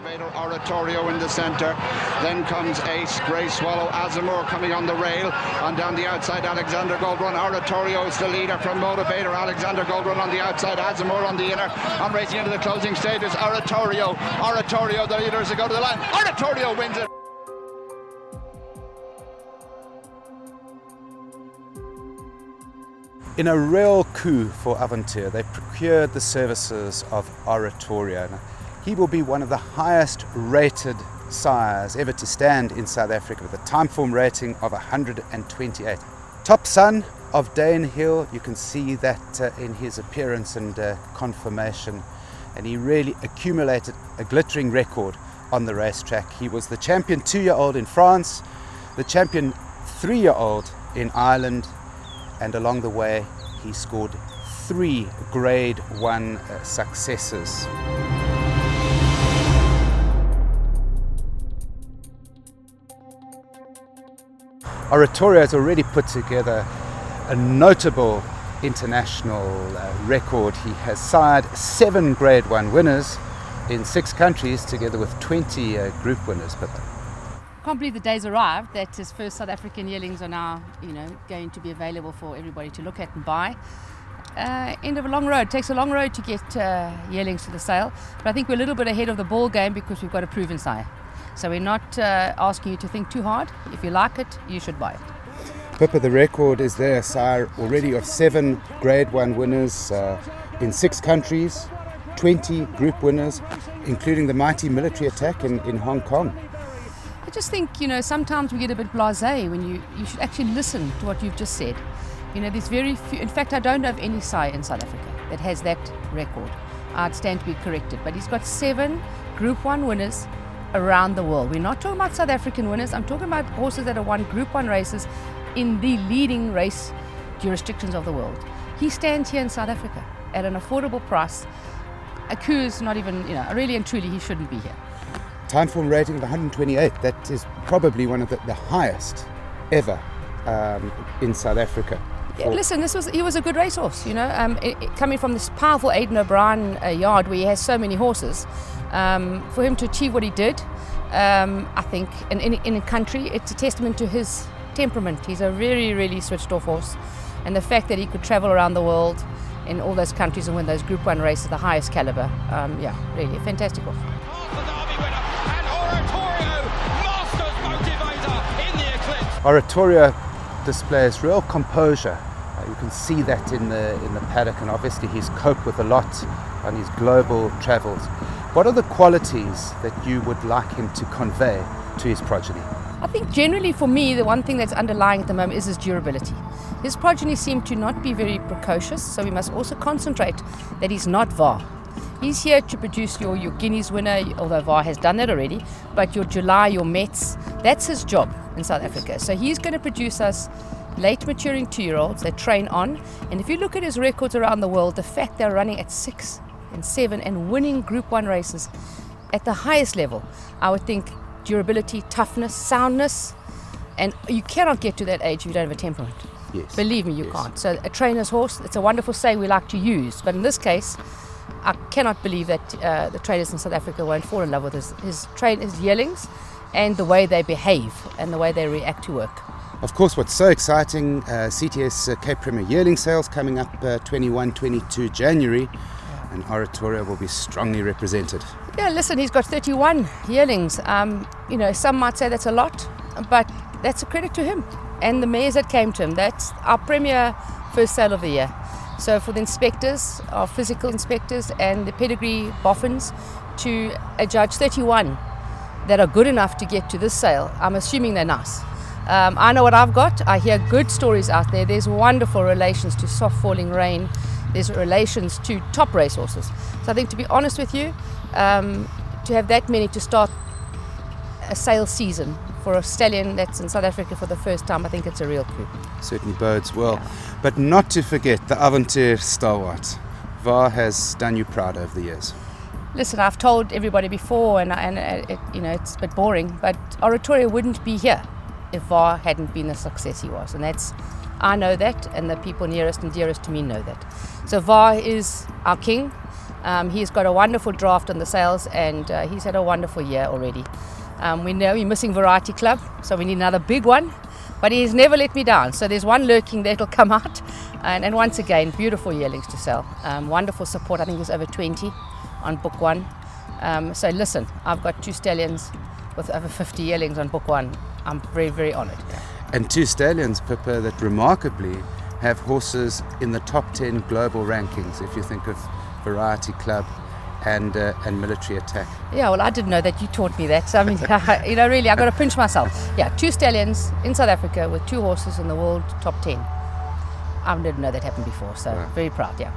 Motivator, Oratorio in the centre. Then comes Ace, Grey Swallow, Avontuur coming on the rail. And down the outside, Alexander Goldrun. Oratorio is the leader from Motivator. Alexander Goldrun on the outside, Avontuur on the inner. And racing into the closing stages, Oratorio. Oratorio, the leader, as they go to the line. Oratorio wins it. In a real coup for Avontuur, they procured the services of Oratorio. Now, he will be one of the highest rated sires ever to stand in South Africa with a time form rating of 128. Top son of Dane Hill, you can see that in his appearance and conformation, and he really accumulated a glittering record on the racetrack. He was the champion 2-year-old in France, the champion 3-year-old in Ireland, and along the way he scored 3 Grade 1 successes. Oratorio has already put together a notable international record. He has sired 7 Grade 1 winners in 6 countries, together with 20 group winners. But I can't believe the day's arrived that his first South African yearlings are now, going to be available for everybody to look at and buy. End of a long road. It takes a long road to get yearlings to the sale, but I think we're a little bit ahead of the ball game because we've got a proven sire. So we're not asking you to think too hard. If you like it, you should buy it. Pippa, the record is there, sire, already of 7 Grade 1 winners in 6 countries, 20 group winners, including the mighty military attack in Hong Kong. I just think, sometimes we get a bit blasé when you should actually listen to what you've just said. There's very few, in fact, I don't know of any sire in South Africa that has that record. I'd stand to be corrected, but he's got 7 Group 1 winners around the world. We're not talking about South African winners, I'm talking about horses that have won Group 1 races in the leading race jurisdictions of the world. He stands here in South Africa at an affordable price. A coup is not even, really and truly, he shouldn't be here. Time form rating of 128, that is probably one of the highest ever in South Africa. Yeah, listen, he was a good racehorse, coming from this powerful Aidan O'Brien yard where he has so many horses. For him to achieve what he did, I think in a country, it's a testament to his temperament. He's a really, really switched off horse, and the fact that he could travel around the world in all those countries and win those Group 1 races, the highest caliber, really a fantastic horse. Oratorio displays real composure. You can see that in the paddock, and obviously he's coped with a lot on his global travels. What are the qualities that you would like him to convey to his progeny? I think generally for me, the one thing that's underlying at the moment is his durability. His progeny seem to not be very precocious, so we must also concentrate that he's not VAR. He's here to produce your Guineas winner, although VAR has done that already, but your July, your Mets, that's his job in South Africa. So he's going to produce us late maturing 2-year-olds that train on. And if you look at his records around the world, the fact they're running at 6 and 7 and winning Group 1 races at the highest level, I would think durability, toughness, soundness, and you cannot get to that age if you don't have a temperament. Yes. Believe me, you can't. So a trainer's horse, it's a wonderful saying we like to use, but in this case, I cannot believe that the trainers in South Africa won't fall in love with his yearlings and the way they behave and the way they react to work. Of course, what's so exciting, CTS Cape Premier yearling sales coming up 21-22 January, and Oratorio will be strongly represented. Yeah, listen, he's got 31 yearlings. Some might say that's a lot, but that's a credit to him and the mares that came to him. That's our premier first sale of the year. So for the inspectors, our physical inspectors and the pedigree boffins to adjudge 31 that are good enough to get to this sale, I'm assuming they're nice. I know what I've got. I hear good stories out there. There's wonderful relations to soft falling rain. There's relations to top racehorses. So I think, to be honest with you, to have that many to start a sale season for a stallion that's in South Africa for the first time, I think it's a real coup. Certainly bodes well. Yeah. But not to forget the Avontuur stalwart. VAR has done you proud over the years. Listen, I've told everybody before, and it's a bit boring, but Oratorio wouldn't be here if VAR hadn't been the success he was, and I know that, and the people nearest and dearest to me know that. So VAR is our king. He's got a wonderful draft on the sales, and he's had a wonderful year already. We know we're missing Variety Club, so we need another big one. But he's never let me down. So there's one lurking that'll come out. And once again, beautiful yearlings to sell. Wonderful support. I think there's over 20 on book one. So listen, I've got 2 stallions with over 50 yearlings on book one. I'm very, very honoured. And 2 stallions, Pippa, that remarkably have horses in the top 10 global rankings, if you think of Variety Club and Military Attack. Yeah, well, I didn't know that. You taught me that. So, I mean, really, I've got to pinch myself. Yeah, 2 stallions in South Africa with 2 horses in the world top 10. I didn't know that happened before, so very proud, yeah.